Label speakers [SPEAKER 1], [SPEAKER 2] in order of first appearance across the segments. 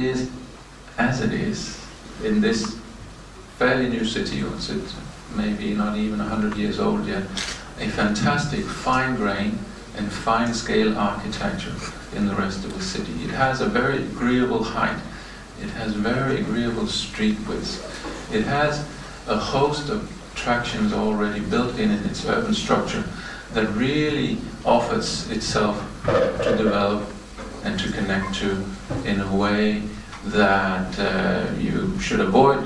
[SPEAKER 1] is, as it is, in this fairly new city, or it's maybe not even 100 years old yet, a fantastic fine grain and fine scale architecture in the rest of the city. It has a very agreeable height. It has very agreeable street widths. It has a host of attractions already built in its urban structure that really offers itself to develop and to connect to in a way that you should avoid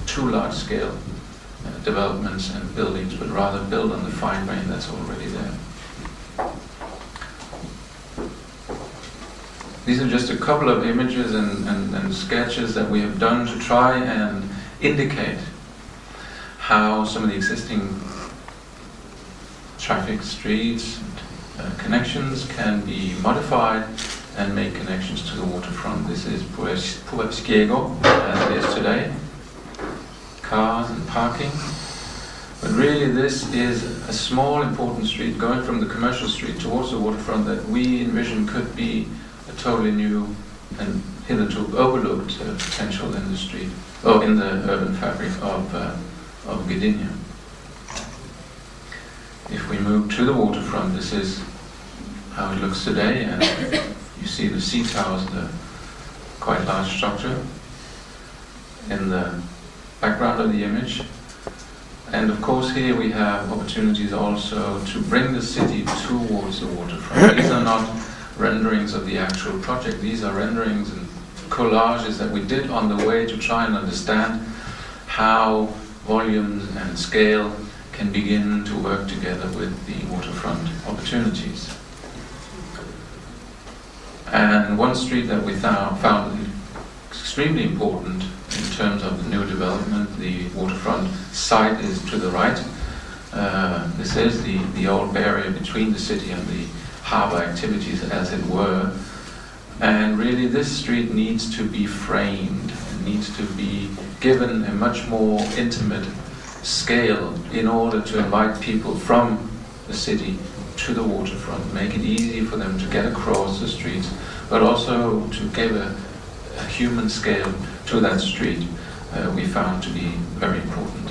[SPEAKER 1] too large-scale developments and buildings, but rather build on the fine grain that's already there. These are just a couple of images and sketches that we have done to try and indicate how some of the existing traffic, streets, connections can be modified and make connections to the waterfront. This is Puebskiego, as it is today. Cars and parking. But really this is a small important street going from the commercial street towards the waterfront that we envision could be a totally new and hitherto overlooked potential in the street, or in the urban fabric of Gdynia. If we move to the waterfront, this is how it looks today, and you see the sea towers, the quite large structure in the background of the image. And of course here we have opportunities also to bring the city towards the waterfront. These are not renderings of the actual project, these are renderings and collages that we did on the way to try and understand how volumes and scale can begin to work together with the waterfront opportunities. And one street that we found extremely important in terms of the new development, the waterfront site, is to the right. This is the old barrier between the city and the harbour activities, as it were. And really this street needs to be framed, it needs to be given a much more intimate scale in order to invite people from the city to the waterfront, make it easy for them to get across the streets, but also to give a human scale to that street, we found to be very important.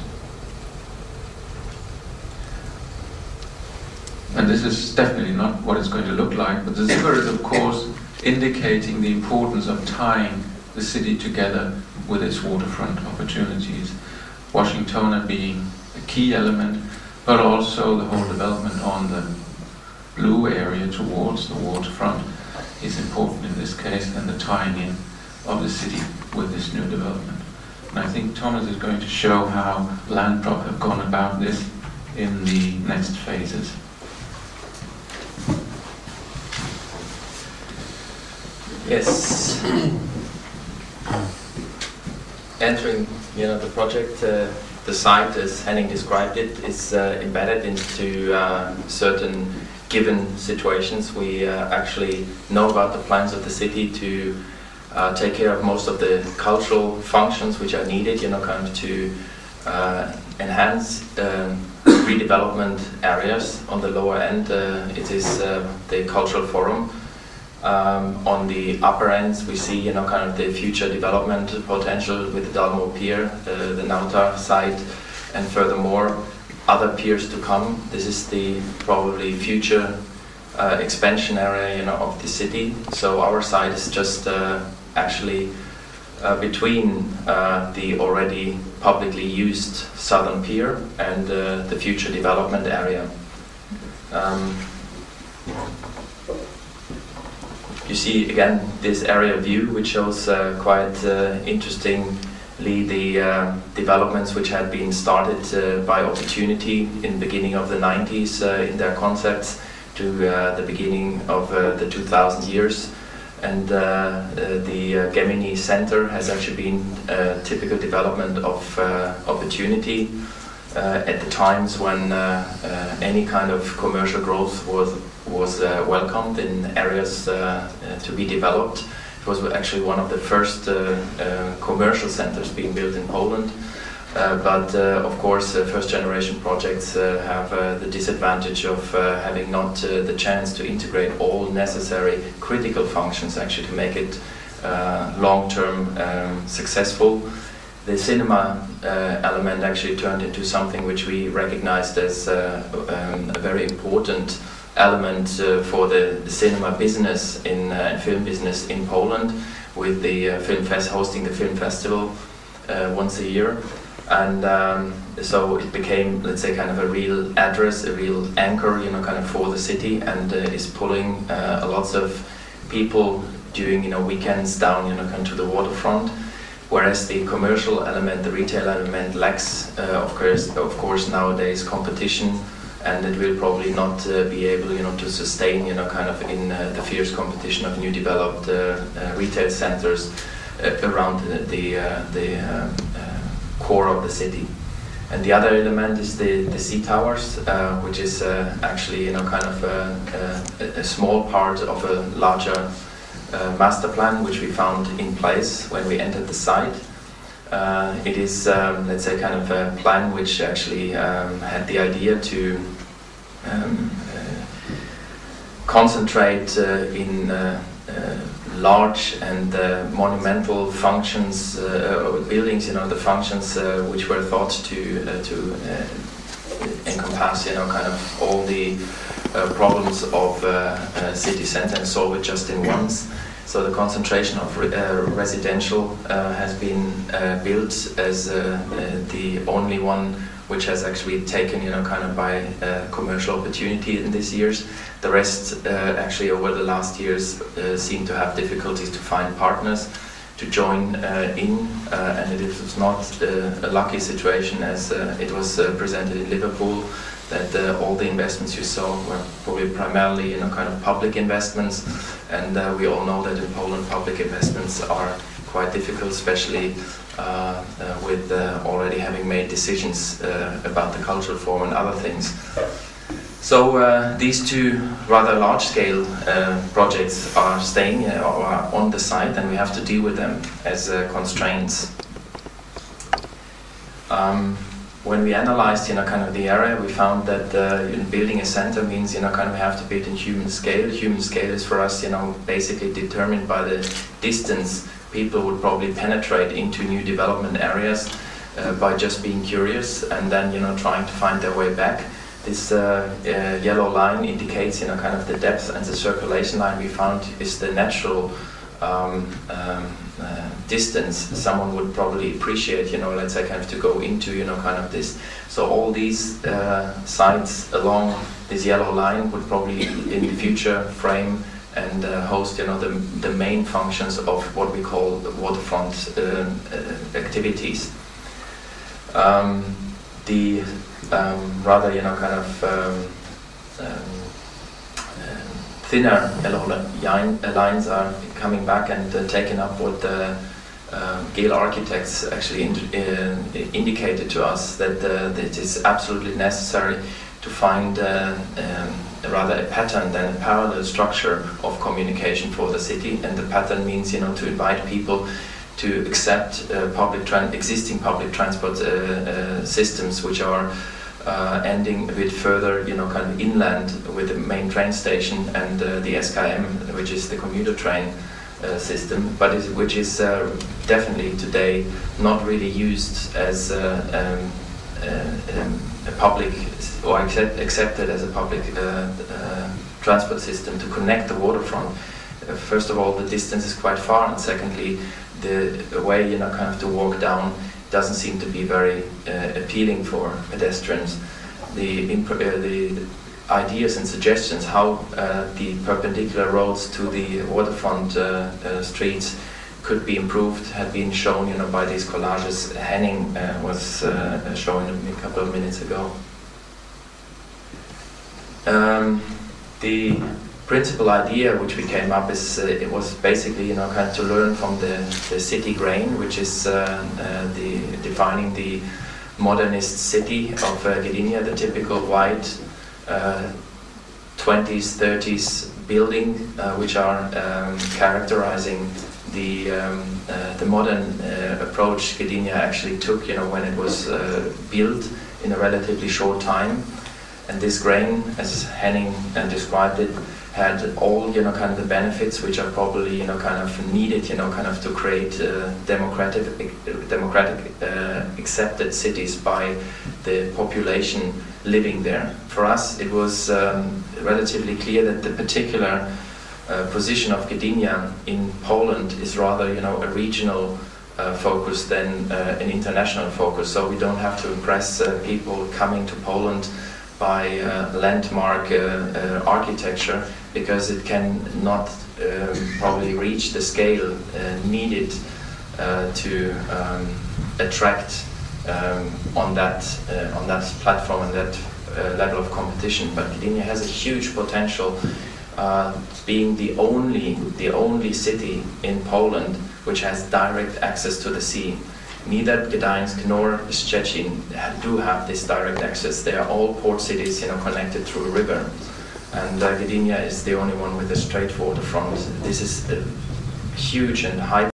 [SPEAKER 1] And this is definitely not what it's going to look like, but the zipper is of course indicating the importance of tying the city together with its waterfront opportunities. Washingtona being a key element, but also the whole development on the blue area towards the waterfront is important in this case, and the tying in of the city with this new development. And I think Thomas is going to show how Landprop have gone about this in the next phases.
[SPEAKER 2] Yes. Entering, the project, the site, as Henning described it, is embedded into certain given situations. We actually know about the plans of the city to take care of most of the cultural functions which are needed, kind of to enhance redevelopment areas. On the lower end, it is the cultural forum. On the upper ends, we see, kind of the future development potential with the Dalmo Pier, the Nauta site, and furthermore, other piers to come. This is the probably future expansion area, of the city. So our site is just actually between the already publicly used southern pier and the future development area. You see again this area view, which shows quite interestingly the developments which had been started by Opportunity in the beginning of the 90s in their concepts to the beginning of the 2000 years. And the Gemini Center has actually been a typical development of Opportunity at the times when any kind of commercial growth was welcomed in areas to be developed. It was actually one of the first commercial centers being built in Poland. But of course, first generation projects have the disadvantage of having not the chance to integrate all necessary critical functions actually to make it long-term successful. The cinema element actually turned into something which we recognized as a very important element for the cinema business film business in Poland, with the hosting the film festival once a year. And so it became, let's say, kind of a real address, a real anchor, kind of for the city, and is pulling lots of people during, weekends down, kind of to the waterfront. Whereas the commercial element, the retail element, lacks, of course, nowadays competition, and it will probably not be able, to sustain, kind of in the fierce competition of new developed retail centers around the core of the city. And the other element is the sea towers, which is actually, kind of a small part of a larger master plan which we found in place when we entered the site. It is, let's say, kind of a plan which actually had the idea to concentrate in large and monumental functions, buildings, the functions which were thought to encompass, kind of all the problems of city center and solve it just in once. So the concentration of residential has been built as the only one which has actually taken, kind of by commercial opportunity in these years. The rest, actually, over the last years, seem to have difficulties to find partners to join in, and it was not a lucky situation as it was presented in Liverpool, that all the investments you saw were probably primarily, kind of public investments, and we all know that in Poland public investments are quite difficult, especially with already having made decisions about the cultural form and other things. So these two rather large-scale projects are staying or are on the site, and we have to deal with them as constraints. When we analyzed, kind of the area, we found that building a center means, kind of we have to build in human scale. Human scale is for us, basically determined by the distance people would probably penetrate into new development areas by just being curious and then, trying to find their way back. This yellow line indicates, kind of the depth, and the circulation line we found is the natural distance someone would probably appreciate, let's say, kind of to go into, kind of this. So all these sites along this yellow line would probably in the future frame and host, the main functions of what we call the waterfront activities. The rather, kind of thinner yellow lines are coming back and taking up what Gale architects actually indicated to us, that it is absolutely necessary to find rather a pattern than a parallel structure of communication for the city. And the pattern means, to invite people to accept existing public transport systems which are ending a bit further, kind of inland with the main train station and the SKM, which is the commuter train system, but which is definitely today not really used as a public, or accepted as a public transport system to connect the waterfront. First of all, the distance is quite far, and secondly, the way, kind of to walk down doesn't seem to be very appealing for pedestrians. The ideas and suggestions how the perpendicular roads to the waterfront streets could be improved had been shown, by these collages Henning was showing a couple of minutes ago. The principal idea which we came up is it was basically, kind of to learn from the city grain, which is defining the modernist city of Gdynia, the typical white 20s, 30s building, which are characterizing the modern approach Gdynia actually took, when it was built in a relatively short time. And this grain, as Henning described it, had all, you know, kind of the benefits which are probably, you know, kind of needed, you know, kind of to create democratic accepted cities by the population living there. For us, it was relatively clear that the particular position of Gdynia in Poland is rather, you know, a regional focus than an international focus. So we don't have to impress people coming to Poland by landmark architecture, because it can not probably reach the scale needed to attract on that platform and that level of competition. But Gdynia has a huge potential, being the only city in Poland which has direct access to the sea. Neither Gdańsk nor Szczecin do have this direct access. They are all port cities, you know, connected through a river. And Gdynia is the only one with a straight waterfront. This is a huge and high